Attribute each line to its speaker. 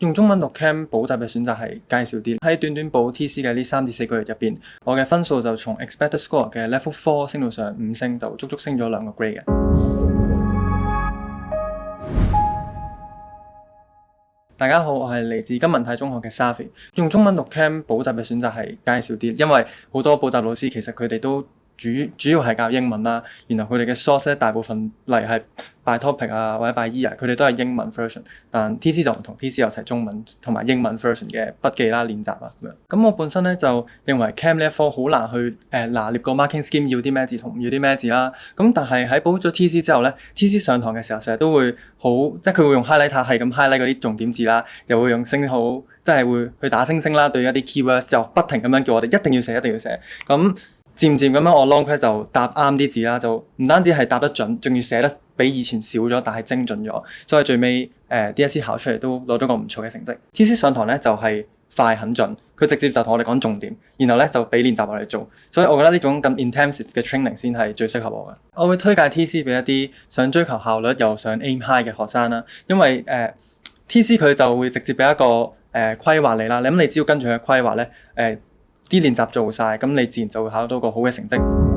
Speaker 1: 用中文讀 Cam 補習嘅選擇係介紹啲。喺短短補 TC 嘅呢3至4個月入邊，我嘅分數就從 Expected Score 嘅 Level 4升到上5星，就足足升咗2個 grade 嘅。大家好，我係嚟自金文泰中學嘅 Safi。用中文讀 Cam 補習嘅選擇係介紹啲，因為好多補習老師其實佢哋都主要係教英文啦，然後佢哋嘅 source 咧大部分例係 by topic 啊或者 by year，佢哋都係英文 version， 但 TC 就唔同 ，TC 有齊中文同埋英文 version 嘅筆記啦、練習啊咁樣。咁我本身咧就認為 Cam 呢一科好難去拿捏個 marking scheme 要啲咩字同唔要啲咩字啦。咁但係喺補咗 TC 之後咧 ，TC 上堂嘅時候成日都會好，即係佢會用 highlighter 係咁 highlight 嗰啲重點字啦，又會用星號，即係會去打星星啦，對一啲 keywords 就不停咁樣叫我哋一定要寫，一定要寫。咁漸漸咁樣，我 long quiz 就答啱啲字啦，就唔單止係答得準，仲要寫得比以前少咗，但係精準咗，所以最尾DSE 考出嚟都攞咗個唔錯嘅成績。TC 上堂咧就係快很準，佢直接就同我哋講重點，然後咧就俾練習我哋做，所以我覺得呢種咁 intensive 嘅 training 先係最適合我嘅。我會推介 TC 俾一啲想追求效率又想 aim high 嘅學生啦，因為TC 佢就會直接俾一個規劃你啦，咁你只要跟住佢嘅規劃咧啲練習做晒，咁你自然就會考到個好嘅成績。